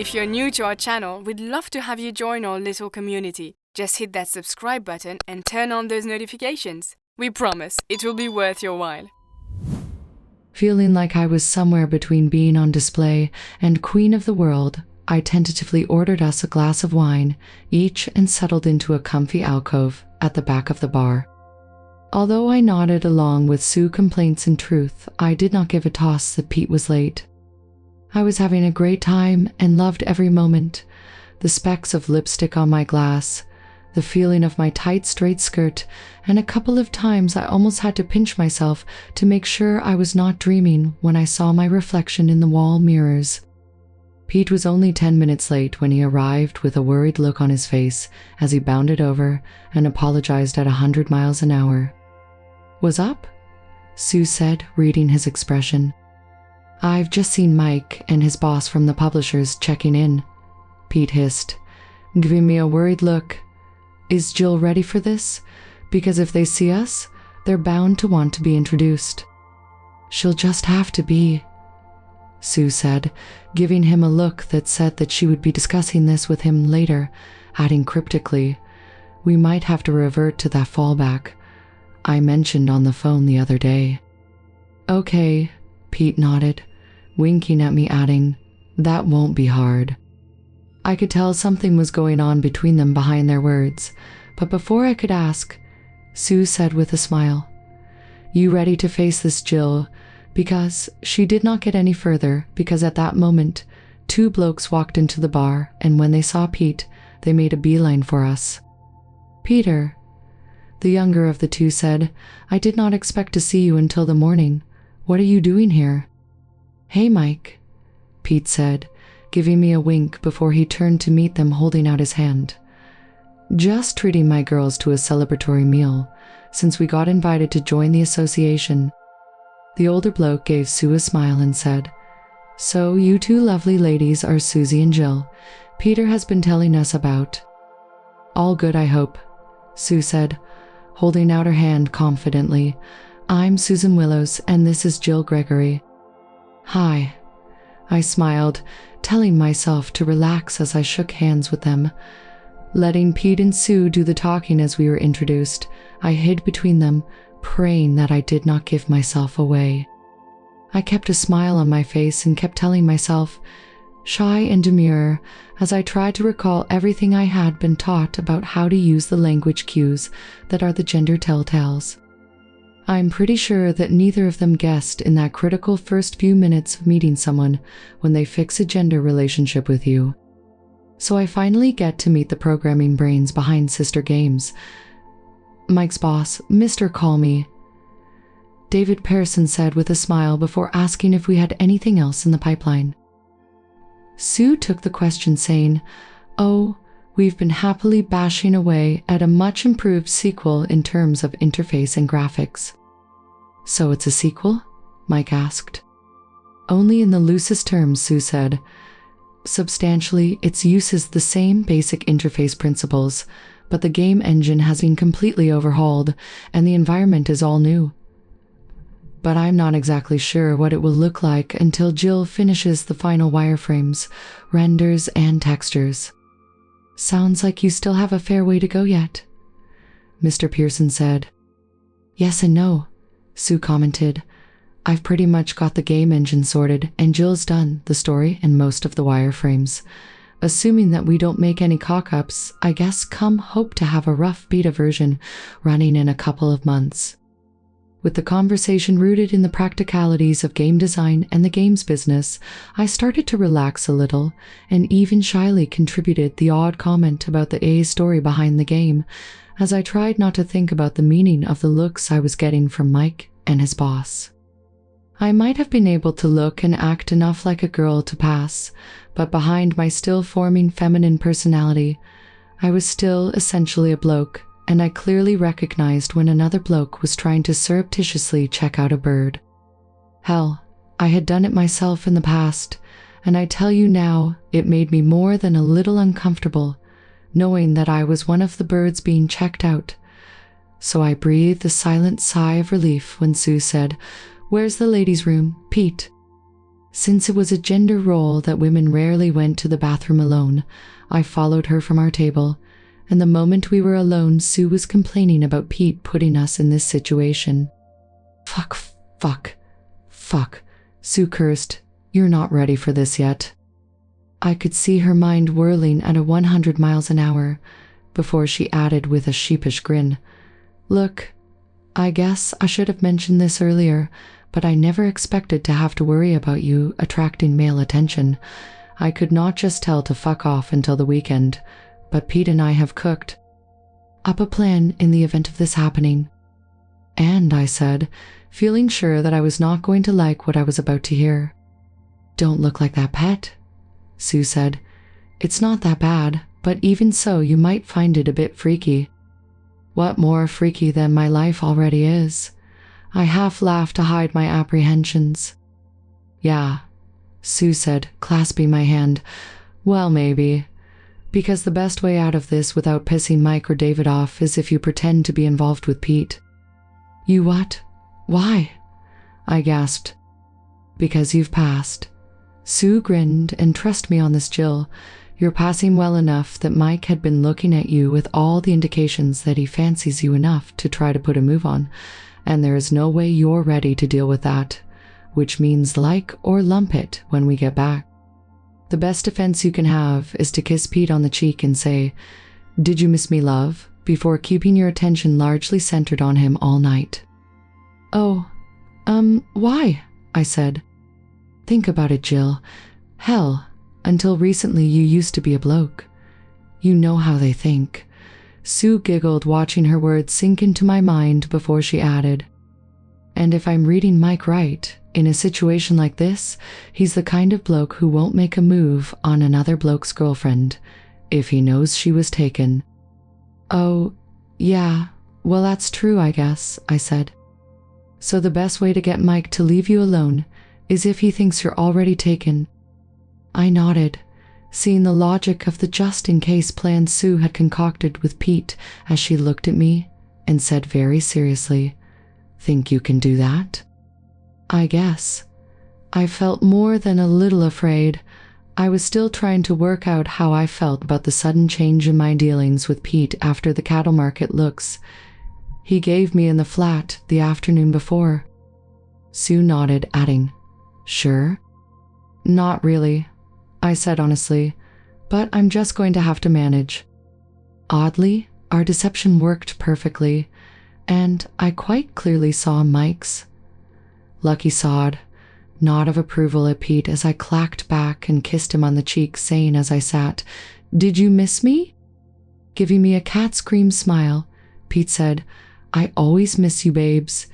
If you're new to our channel, we'd love to have you join our little community. Just hit that subscribe button and turn on those notifications. We promise it will be worth your while. Feeling like I was somewhere between being on display and queen of the world, I tentatively ordered us a glass of wine each and settled into a comfy alcove at the back of the bar. Although I nodded along with Sue's complaints, in truth, I did not give a toss that Pete was late. I was having a great time and loved every moment. The specks of lipstick on my glass, the feeling of my tight straight skirt, and a couple of times I almost had to pinch myself to make sure I was not dreaming when I saw my reflection in the wall mirrors. Pete was only 10 minutes late when he arrived with a worried look on his face as he bounded over and apologized at 100 miles an hour. "What's up?" Sue said, reading his expression. "I've just seen Mike and his boss from the publishers checking in," Pete hissed, giving me a worried look. "Is Jill ready for this? Because if they see us, they're bound to want to be introduced." "She'll just have to be," Sue said, giving him a look that said that she would be discussing this with him later, adding cryptically, "We might have to revert to that fallback I mentioned on the phone the other day." "Okay," Pete nodded, winking at me, adding, "That won't be hard." I could tell something was going on between them behind their words, but before I could ask, Sue said with a smile, "You ready to face this, Jill?" Because she did not get any further, because at that moment, two blokes walked into the bar, and when they saw Pete, they made a beeline for us. "Peter," the younger of the two said, "I did not expect to see you until the morning. What are you doing here?" "Hey, Mike," Pete said, giving me a wink before he turned to meet them holding out his hand. "Just treating my girls to a celebratory meal, since we got invited to join the association." The older bloke gave Sue a smile and said, "So you two lovely ladies are Susie and Jill, Peter has been telling us about." "All good, I hope," Sue said, holding out her hand confidently. "I'm Susan Willows, and this is Jill Gregory." "Hi," I smiled, telling myself to relax as I shook hands with them. Letting Pete and Sue do the talking as we were introduced, I hid between them, praying that I did not give myself away. I kept a smile on my face and kept telling myself, shy and demure, as I tried to recall everything I had been taught about how to use the language cues that are the gender telltales. I'm pretty sure that neither of them guessed in that critical first few minutes of meeting someone when they fix a gender relationship with you. So I finally get to meet the programming brains behind Sister Games. Mike's boss, Mr. Call Me, David Pearson said with a smile before asking if we had anything else in the pipeline. Sue took the question saying, "Oh, we've been happily bashing away at a much improved sequel in terms of interface and graphics." "So it's a sequel?" Mike asked. "Only in the loosest terms," Sue said. "Substantially, its uses the same basic interface principles, but the game engine has been completely overhauled and the environment is all new. But I'm not exactly sure what it will look like until Jill finishes the final wireframes, renders, and textures." "Sounds like you still have a fair way to go yet," Mr. Pearson said. "Yes and no," Sue commented. "I've pretty much got the game engine sorted and Jill's done the story and most of the wireframes. Assuming that we don't make any cock-ups, I guess hope to have a rough beta version running in a couple of months." With the conversation rooted in the practicalities of game design and the games business, I started to relax a little and even shyly contributed the odd comment about the A story behind the game, as I tried not to think about the meaning of the looks I was getting from Mike and his boss. I might have been able to look and act enough like a girl to pass, but behind my still forming feminine personality, I was still essentially a bloke, and I clearly recognized when another bloke was trying to surreptitiously check out a bird. Hell, I had done it myself in the past, and I tell you now, it made me more than a little uncomfortable, knowing that I was one of the birds being checked out. So I breathed a silent sigh of relief when Sue said, "Where's the ladies' room, Pete?" Since it was a gender role that women rarely went to the bathroom alone, I followed her from our table, and the moment we were alone, Sue was complaining about Pete putting us in this situation. Fuck, Sue cursed. You're not ready for this yet. I could see her mind whirling at 100 miles an hour before she added with a sheepish grin, Look, I guess I should have mentioned this earlier, but I never expected to have to worry about you attracting male attention. I could not just tell to fuck off until the weekend, but Pete and I have cooked up a plan in the event of this happening. And I said, feeling sure that I was not going to like what I was about to hear. Don't look like that, pet, Sue said. It's not that bad, but even so, you might find it a bit freaky. What more freaky than my life already is? I half laughed to hide my apprehensions. Yeah, Sue said, clasping my hand. Well, maybe. Because the best way out of this without pissing Mike or David off is if you pretend to be involved with Pete. You what? Why? I gasped. Because you've passed. Sue grinned, and trust me on this, Jill. You're passing well enough that Mike had been looking at you with all the indications that he fancies you enough to try to put a move on, and there is no way you're ready to deal with that, which means like or lump it when we get back. The best defense you can have is to kiss Pete on the cheek and say, "Did you miss me, love?" before keeping your attention largely centered on him all night. Oh, why? I said. Think about it, Jill. Hell, until recently you used to be a bloke. You know how they think. Sue giggled, watching her words sink into my mind before she added, and if I'm reading Mike right, in a situation like this, he's the kind of bloke who won't make a move on another bloke's girlfriend if he knows she was taken. Oh, yeah, well, that's true, I guess, I said. So the best way to get Mike to leave you alone is if he thinks you're already taken. I nodded, seeing the logic of the just-in-case plan Sue had concocted with Pete as she looked at me and said very seriously, "Think you can do that?" I guess. I felt more than a little afraid. I was still trying to work out how I felt about the sudden change in my dealings with Pete after the cattle market looks he gave me in the flat the afternoon before. Sue nodded, adding, "Sure?" "Not really," I said honestly, "but I'm just going to have to manage." Oddly, our deception worked perfectly, and I quite clearly saw Mike's lucky sod nod of approval at Pete as I clacked back and kissed him on the cheek, saying as I sat, "Did you miss me?" Giving me a cat scream smile, Pete said, "I always miss you, babes.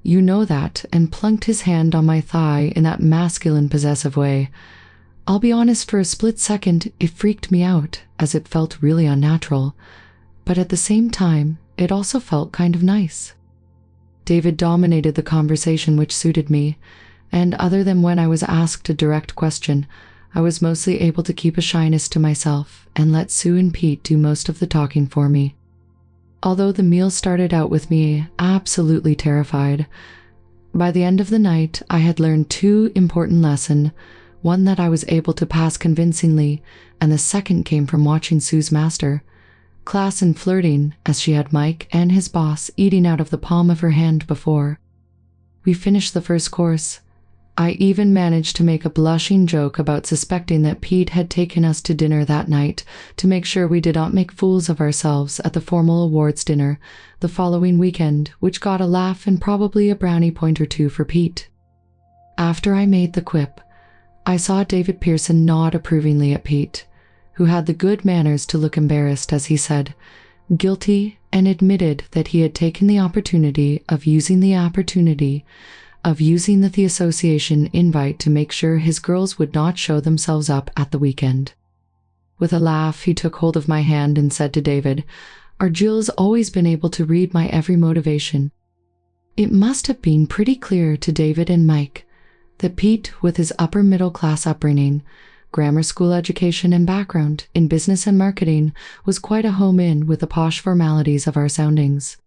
You know that," and plunked his hand on my thigh in that masculine possessive way. I'll be honest, for a split second, it freaked me out, as it felt really unnatural, but at the same time, it also felt kind of nice. David dominated the conversation, which suited me, and other than when I was asked a direct question, I was mostly able to keep a shyness to myself and let Sue and Pete do most of the talking for me. Although the meal started out with me absolutely terrified, by the end of the night I had learned two important lessons, one that I was able to pass convincingly, and the second came from watching Sue's master. Class in flirting, as she had Mike and his boss eating out of the palm of her hand before. We finished the first course. I even managed to make a blushing joke about suspecting that Pete had taken us to dinner that night to make sure we did not make fools of ourselves at the formal awards dinner the following weekend, which got a laugh and probably a brownie point or two for Pete. After I made the quip, I saw David Pearson nod approvingly at Pete, who had the good manners to look embarrassed as he said, guilty, and admitted that he had taken the opportunity of using the association invite to make sure his girls would not show themselves up at the weekend. With a laugh, he took hold of my hand and said to David, "Our Jill's always been able to read my every motivation." It must have been pretty clear to David and Mike that Pete, with his upper middle class upbringing, grammar school education and background in business and marketing, was quite a home in with the posh formalities of our soundings.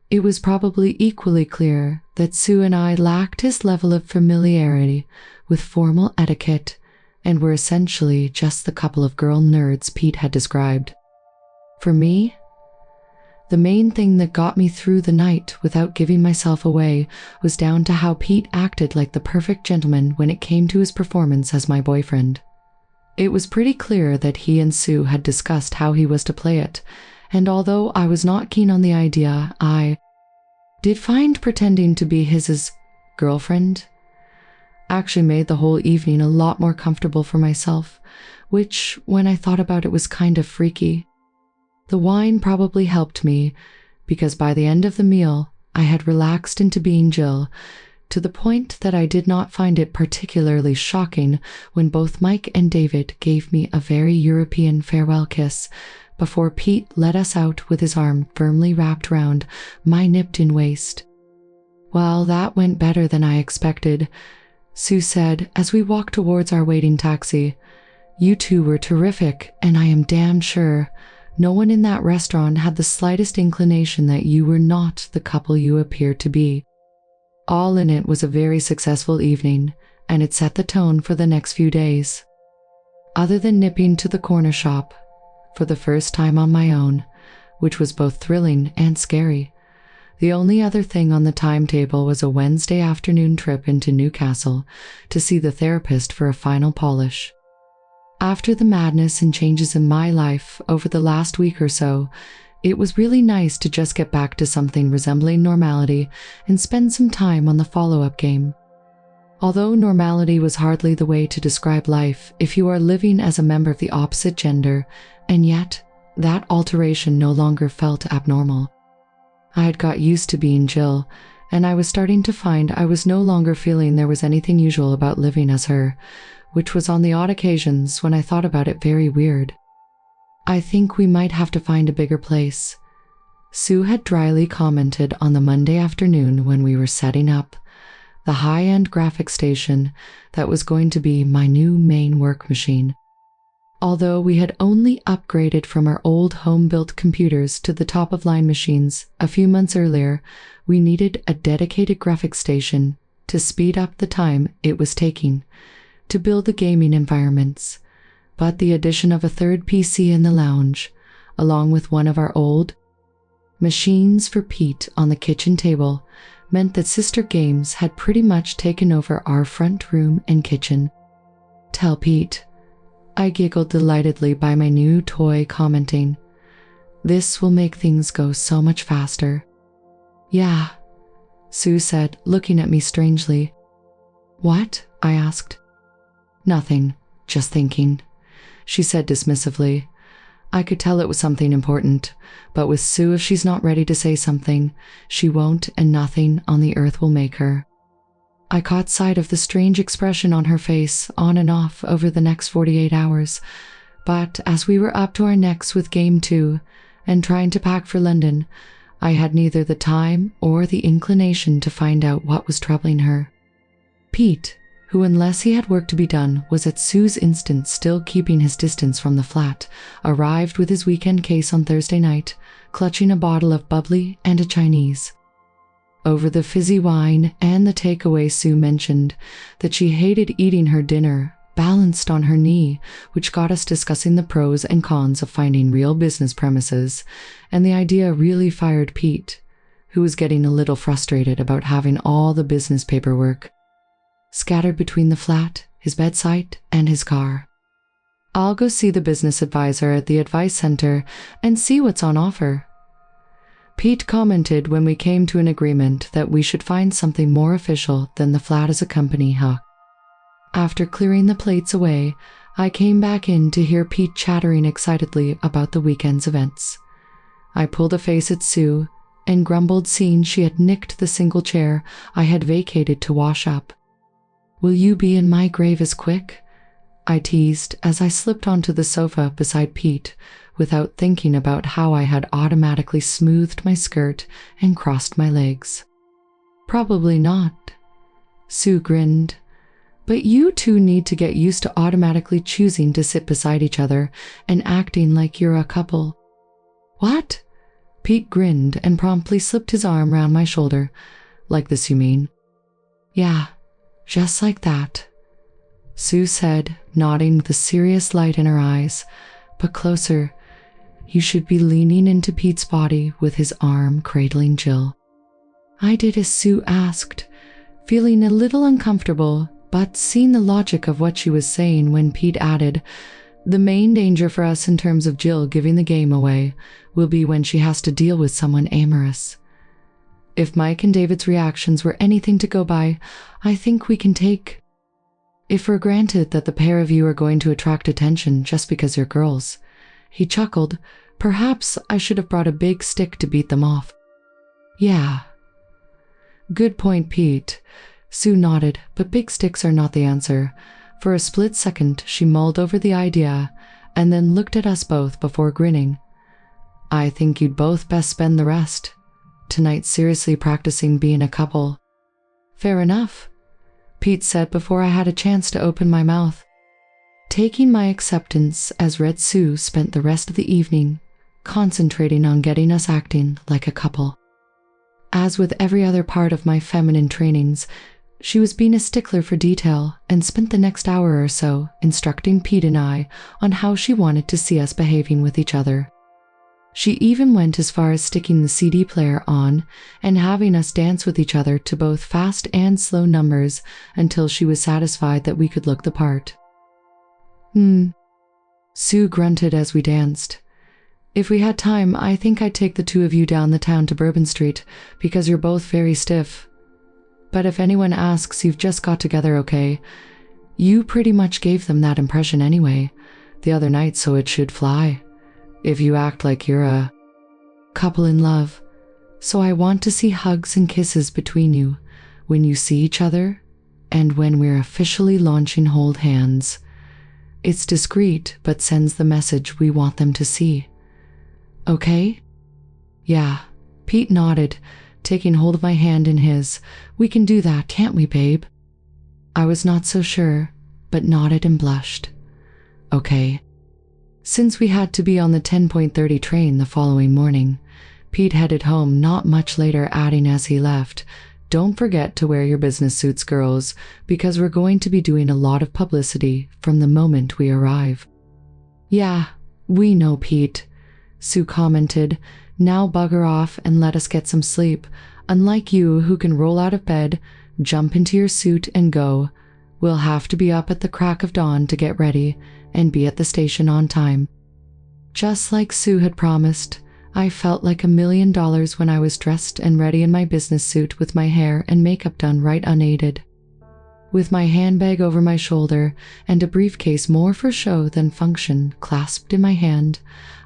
It was probably equally clear that Sue and I lacked his level of familiarity with formal etiquette and were essentially just the couple of girl nerds Pete had described. For me, the main thing that got me through the night without giving myself away was down to how Pete acted like the perfect gentleman when it came to his performance as my boyfriend. It was pretty clear that he and Sue had discussed how he was to play it, and although I was not keen on the idea, I did find pretending to be his girlfriend actually made the whole evening a lot more comfortable for myself, which, when I thought about it, was kind of freaky. The wine probably helped me, because by the end of the meal, I had relaxed into being Jill, to the point that I did not find it particularly shocking when both Mike and David gave me a very European farewell kiss before Pete led us out with his arm firmly wrapped round my nipped-in waist. Well, that went better than I expected, Sue said as we walked towards our waiting taxi. You two were terrific, and I am damn sure no one in that restaurant had the slightest inclination that you were not the couple you appeared to be. All in it was a very successful evening, and it set the tone for the next few days. Other than nipping to the corner shop, for the first time on my own, which was both thrilling and scary, the only other thing on the timetable was a Wednesday afternoon trip into Newcastle to see the therapist for a final polish. After the madness and changes in my life over the last week or so, it was really nice to just get back to something resembling normality and spend some time on the follow-up game. Although normality was hardly the way to describe life if you are living as a member of the opposite gender, and yet that alteration no longer felt abnormal. I had got used to being Jill, and I was starting to find I was no longer feeling there was anything usual about living as her, which was on the odd occasions when I thought about it very weird. I think we might have to find a bigger place, Sue had dryly commented on the Monday afternoon when we were setting up the high-end graphic station that was going to be my new main work machine. Although we had only upgraded from our old home-built computers to the top-of-line machines a few months earlier, we needed a dedicated graphic station to speed up the time it was taking to build the gaming environments. But the addition of a third PC in the lounge, along with one of our old machines for Pete on the kitchen table, meant that Sister Games had pretty much taken over our front room and kitchen. Tell Pete, I giggled delightedly by my new toy, commenting, this will make things go so much faster. Yeah, Sue said, looking at me strangely. What? I asked. Nothing, just thinking, she said dismissively. I could tell it was something important, but with Sue, if she's not ready to say something, she won't, and nothing on the earth will make her. I caught sight of the strange expression on her face on and off over the next 48 hours, but as we were up to our necks with Game 2 and trying to pack for London, I had neither the time or the inclination to find out what was troubling her. Pete, who, unless he had work to be done, was at Sue's instance still keeping his distance from the flat, arrived with his weekend case on Thursday night, clutching a bottle of bubbly and a Chinese. Over the fizzy wine and the takeaway, Sue mentioned that she hated eating her dinner balanced on her knee, which got us discussing the pros and cons of finding real business premises, and the idea really fired Pete, who was getting a little frustrated about having all the business paperwork scattered between the flat, his bedside, and his car. I'll go see the business advisor at the advice center and see what's on offer, Pete commented when we came to an agreement that we should find something more official than the flat as a company, huh? After clearing the plates away, I came back in to hear Pete chattering excitedly about the weekend's events. I pulled a face at Sue and grumbled, seeing she had nicked the single chair I had vacated to wash up. Will you be in my grave as quick? I teased as I slipped onto the sofa beside Pete without thinking about how I had automatically smoothed my skirt and crossed my legs. Probably not. Sue grinned. But you two need to get used to automatically choosing to sit beside each other and acting like you're a couple. What? Pete grinned and promptly slipped his arm round my shoulder, Like this, you mean? Yeah, just like that, Sue said, nodding with a serious light in her eyes. But closer. You should be leaning into Pete's body with his arm cradling Jill. I did as Sue asked, feeling a little uncomfortable, but seeing the logic of what she was saying when Pete added, the main danger for us in terms of Jill giving the game away will be when she has to deal with someone amorous. If Mike and David's reactions were anything to go by, I think we can take it for granted that the pair of you are going to attract attention just because you're girls. He chuckled. Perhaps I should have brought a big stick to beat them off. Yeah. Good point, Pete. Sue nodded, but big sticks are not the answer. For a split second, she mulled over the idea and then looked at us both before grinning. I think you'd both best spend the rest tonight seriously practicing being a couple. Fair enough, Pete said before I had a chance to open my mouth, taking my acceptance as Red Sue spent the rest of the evening concentrating on getting us acting like a couple. As with every other part of my feminine trainings, she was being a stickler for detail and spent the next hour or so instructing Pete and I on how she wanted to see us behaving with each other. She even went as far as sticking the CD player on and having us dance with each other to both fast and slow numbers until she was satisfied that we could look the part. Sue grunted as we danced. If we had time, I think I'd take the two of you down the town to Bourbon Street because you're both very stiff. But if anyone asks, you've just got together, okay? You pretty much gave them that impression anyway, the other night, so it should fly. If you act like you're a couple in love. So I want to see hugs and kisses between you when you see each other and when we're officially launching hold hands. It's discreet, but sends the message we want them to see. Okay? Yeah, Pete nodded, taking hold of my hand in his. We can do that, can't we, babe? I was not so sure, but nodded and blushed. Okay. Since we had to be on the 10:30 train the following morning, Pete headed home not much later, adding as he left, don't forget to wear your business suits, girls, because we're going to be doing a lot of publicity from the moment we arrive. Yeah, we know, Pete, Sue commented. Now bugger off and let us get some sleep. Unlike you, who can roll out of bed, jump into your suit and go. We'll have to be up at the crack of dawn to get ready and be at the station on time. Just like Sue had promised, I felt like $1 million when I was dressed and ready in my business suit with my hair and makeup done right unaided. With my handbag over my shoulder and a briefcase more for show than function clasped in my hand,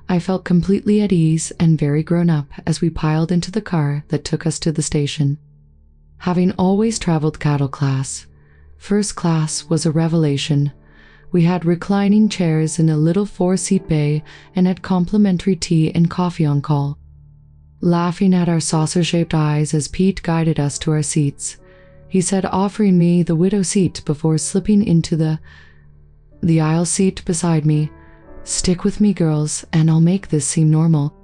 I felt completely at ease and very grown up as we piled into the car that took us to the station. Having always traveled cattle class, first class was a revelation. We had reclining chairs in a little 4-seat bay and had complimentary tea and coffee on call. Laughing at our saucer-shaped eyes as Pete guided us to our seats, he said, offering me the widow seat before slipping into the aisle seat beside me. Stick with me, girls, and I'll make this seem normal.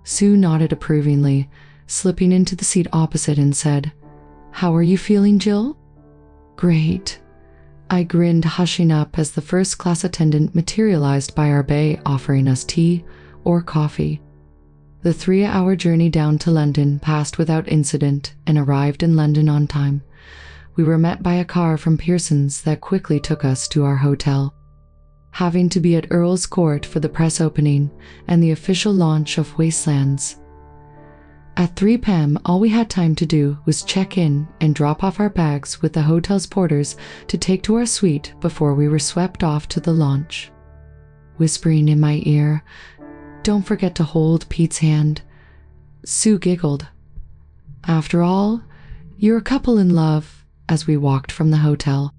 Sue nodded approvingly, slipping into the seat opposite and said, How are you feeling, Jill? Great. I grinned, hushing up as the first-class attendant materialized by our bay, offering us tea or coffee. The 3-hour journey down to London passed without incident and arrived in London on time. We were met by a car from Pearson's that quickly took us to our hotel. Having to be at Earl's Court for the press opening and the official launch of Wastelands. At 3 p.m., all we had time to do was check in and drop off our bags with the hotel's porters to take to our suite before we were swept off to the launch. Whispering in my ear, Don't forget to hold Pete's hand. Sue giggled. After all, you're a couple in love, as we walked from the hotel.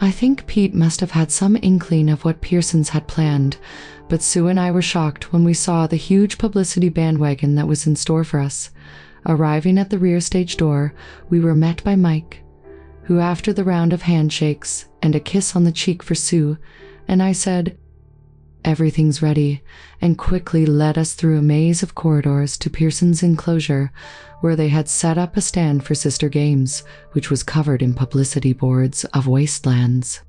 I think Pete must have had some inkling of what Pearson's had planned, but Sue and I were shocked when we saw the huge publicity bandwagon that was in store for us. Arriving at the rear stage door, we were met by Mike, who, after the round of handshakes and a kiss on the cheek for Sue, and I said, "Everything's ready," and quickly led us through a maze of corridors to Pearson's enclosure, where they had set up a stand for Sister Games, which was covered in publicity boards of wastelands.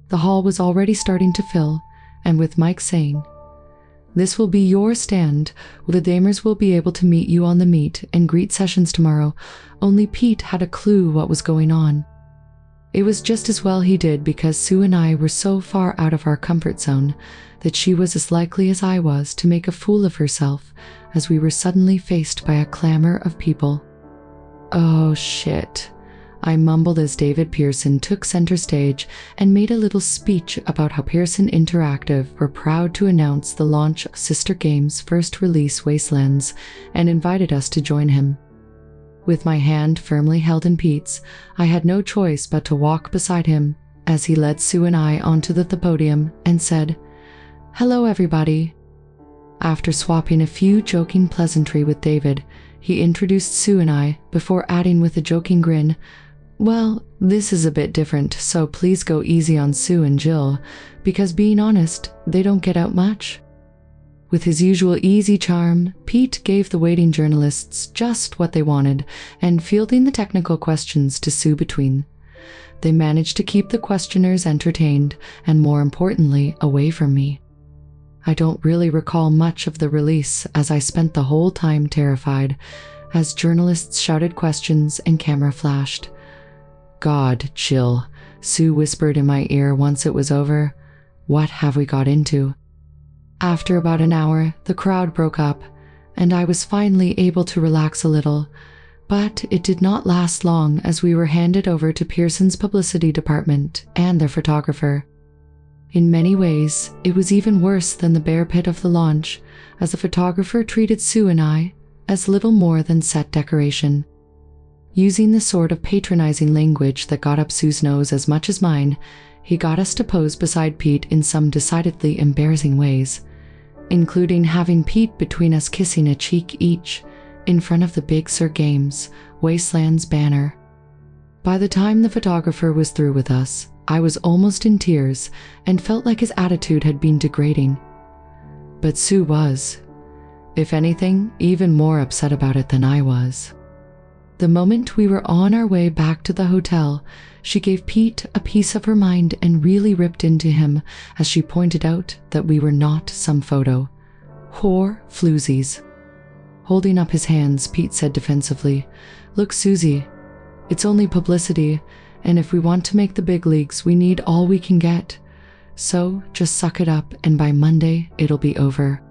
The hall was already starting to fill, and with Mike saying, "This will be your stand, where the Damers will be able to meet you on the meet and greet sessions tomorrow," only Pete had a clue what was going on. It was just as well he did, because Sue and I were so far out of our comfort zone that she was as likely as I was to make a fool of herself as we were suddenly faced by a clamor of people. "Oh shit," I mumbled as David Pearson took center stage and made a little speech about how Pearson Interactive were proud to announce the launch of Sister Games' first release, Wastelands, and invited us to join him. With my hand firmly held in Pete's, I had no choice but to walk beside him as he led Sue and I onto the podium and said, "Hello, everybody." After swapping a few joking pleasantry with David, he introduced Sue and I before adding with a joking grin, "Well, this is a bit different, so please go easy on Sue and Jill, because being honest, they don't get out much." With his usual easy charm, Pete gave the waiting journalists just what they wanted and fielding the technical questions to Sue between. They managed to keep the questioners entertained and, more importantly, away from me. I don't really recall much of the release, as I spent the whole time terrified as journalists shouted questions and camera flashed. "God, Jill," Sue whispered in my ear once it was over. "What have we got into?" After about an hour, the crowd broke up, and I was finally able to relax a little, but it did not last long as we were handed over to Pearson's publicity department and their photographer. In many ways, it was even worse than the bear pit of the launch, as the photographer treated Sue and I as little more than set decoration. Using the sort of patronizing language that got up Sue's nose as much as mine, he got us to pose beside Pete in some decidedly embarrassing ways, including having Pete between us kissing a cheek each in front of the Big Sur Games Wastelands banner. By the time the photographer was through with us, I was almost in tears and felt like his attitude had been degrading. But Sue was, if anything, even more upset about it than I was. The moment we were on our way back to the hotel, she gave Pete a piece of her mind and really ripped into him as she pointed out that we were not some photo. "Whore floozies." Holding up his hands, Pete said defensively, "Look, Susie, it's only publicity, and if we want to make the big leagues, we need all we can get. So just suck it up, and by Monday, it'll be over."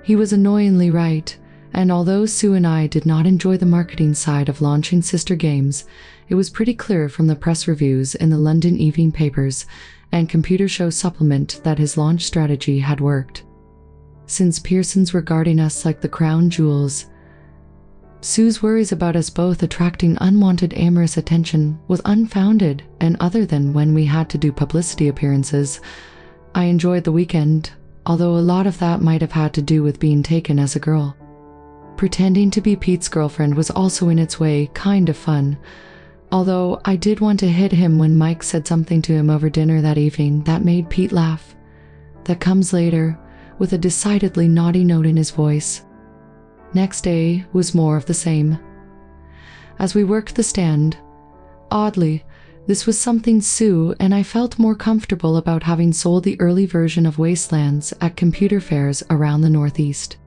He was annoyingly right, and although Sue and I did not enjoy the marketing side of launching Sister Games, it was pretty clear from the press reviews in the London evening papers and computer show supplement that his launch strategy had worked. Since Pearson's regarding us like the crown jewels, Sue's worries about us both attracting unwanted amorous attention was unfounded, and other than when we had to do publicity appearances, I enjoyed the weekend, although a lot of that might have had to do with being taken as a girl. Pretending to be Pete's girlfriend was also in its way kind of fun, although I did want to hit him when Mike said something to him over dinner that evening that made Pete laugh. That comes later, with a decidedly naughty note in his voice. Next day was more of the same. As we worked the stand, oddly, this was something Sue and I felt more comfortable about, having sold the early version of Wastelands at computer fairs around the Northeast.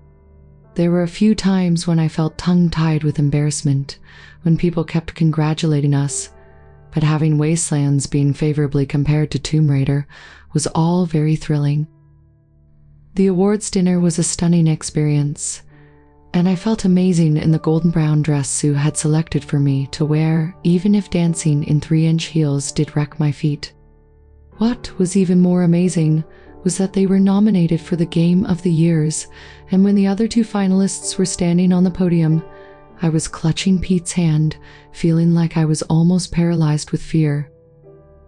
There were a few times when I felt tongue-tied with embarrassment, when people kept congratulating us, but having Wastelands being favorably compared to Tomb Raider was all very thrilling. The awards dinner was a stunning experience, and I felt amazing in the golden brown dress Sue had selected for me to wear, even if dancing in 3-inch heels did wreck my feet. What was even more amazing was that they were nominated for the Game of the Years, and when the other two finalists were standing on the podium, I was clutching Pete's hand, feeling like I was almost paralyzed with fear.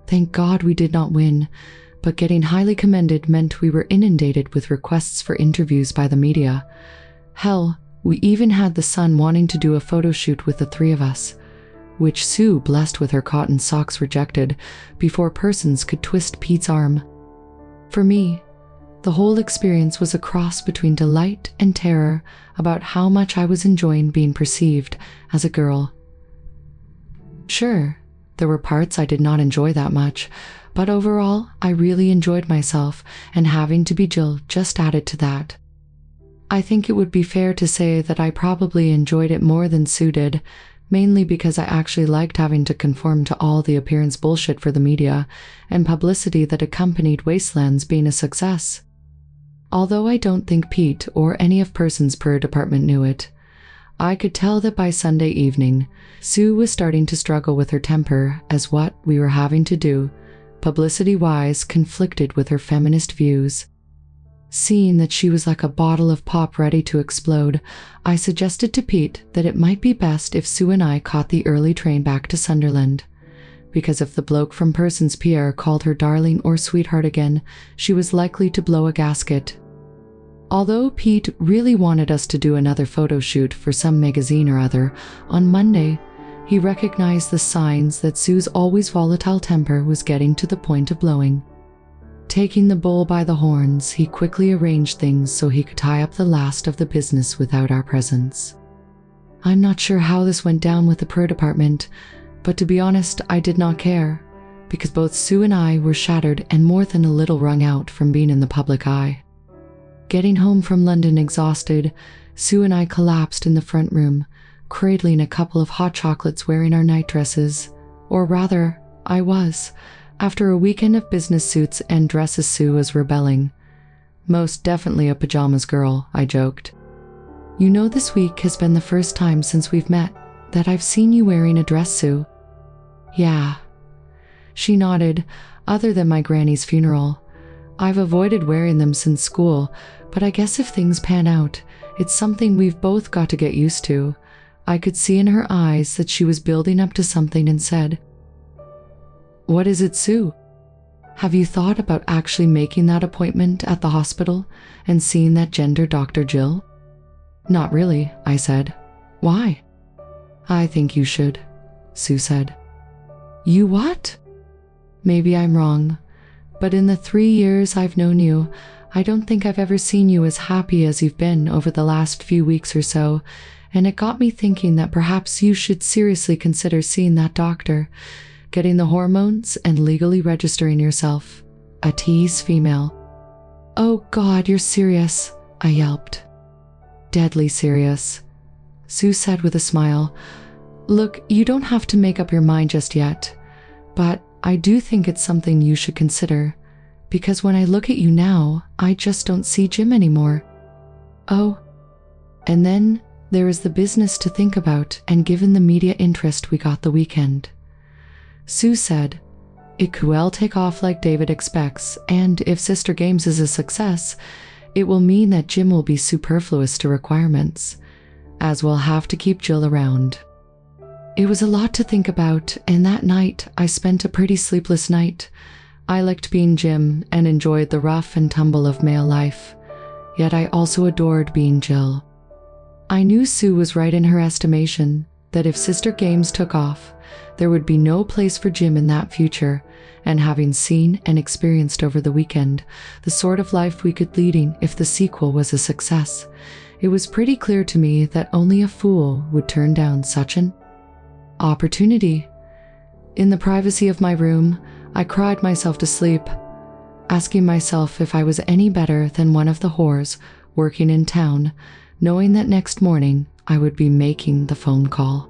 Thank God we did not win, but getting highly commended meant we were inundated with requests for interviews by the media. Hell, we even had the Sun wanting to do a photo shoot with the three of us, which Sue, blessed with her cotton socks, rejected before persons could twist Pete's arm. For me, The whole experience was a cross between delight and terror about how much I was enjoying being perceived as a girl. Sure, there were parts I did not enjoy that much, but overall, I really enjoyed myself, and having to be Jill just added to that. I think it would be fair to say that I probably enjoyed it more than Sue did, mainly because I actually liked having to conform to all the appearance bullshit for the media and publicity that accompanied Wastelands being a success. Although I don't think Pete or any of Person's PR department knew it, I could tell that by Sunday evening, Sue was starting to struggle with her temper as what we were having to do, publicity-wise, conflicted with her feminist views. Seeing that she was like a bottle of pop ready to explode, I suggested to Pete that it might be best if Sue and I caught the early train back to Sunderland, because if the bloke from Person's PR called her darling or sweetheart again, she was likely to blow a gasket. Although Pete really wanted us to do another photo shoot for some magazine or other, on Monday, he recognized the signs that Sue's always volatile temper was getting to the point of blowing. Taking the bull by the horns, he quickly arranged things so he could tie up the last of the business without our presence. I'm not sure how this went down with the PR department, but to be honest, I did not care, because both Sue and I were shattered and more than a little wrung out from being in the public eye. Getting home from London exhausted, Sue and I collapsed in the front room, cradling a couple of hot chocolates wearing our night dresses. Or rather, I was. After a weekend of business suits and dresses, Sue was rebelling. Most definitely a pajamas girl, I joked. You know, this week has been the first time since we've met that I've seen you wearing a dress, Sue. Yeah. She nodded, other than my granny's funeral. I've avoided wearing them since school, but I guess if things pan out, it's something we've both got to get used to. I could see in her eyes that she was building up to something and said, "What is it, Sue? Have you thought about actually making that appointment at the hospital and seeing that gender Dr. Jill?" "Not really," I said. "Why?" "I think you should," Sue said. "You what?" Maybe I'm wrong, but in the 3 years I've known you, I don't think I've ever seen you as happy as you've been over the last few weeks or so, and it got me thinking that perhaps you should seriously consider seeing that doctor, getting the hormones and legally registering yourself. A tease female. "Oh God, you're serious," I yelped. "Deadly serious," Sue said with a smile. "Look, you don't have to make up your mind just yet, but I do think it's something you should consider, because when I look at you now, I just don't see Jim anymore. Oh, and then there is the business to think about, and given the media interest we got the weekend." Sue said, "It could well take off like David expects, and if Sister Games is a success, it will mean that Jim will be superfluous to requirements, as we'll have to keep Jill around." It was a lot to think about, and that night I spent a pretty sleepless night. I liked being Jim and enjoyed the rough and tumble of male life, yet I also adored being Jill. I knew Sue was right in her estimation, that if Sister Games took off, there would be no place for Jim in that future, and having seen and experienced over the weekend the sort of life we could leading if the sequel was a success, it was pretty clear to me that only a fool would turn down such an opportunity. In the privacy of my room, I cried myself to sleep, asking myself if I was any better than one of the whores working in town, knowing that next morning I would be making the phone call.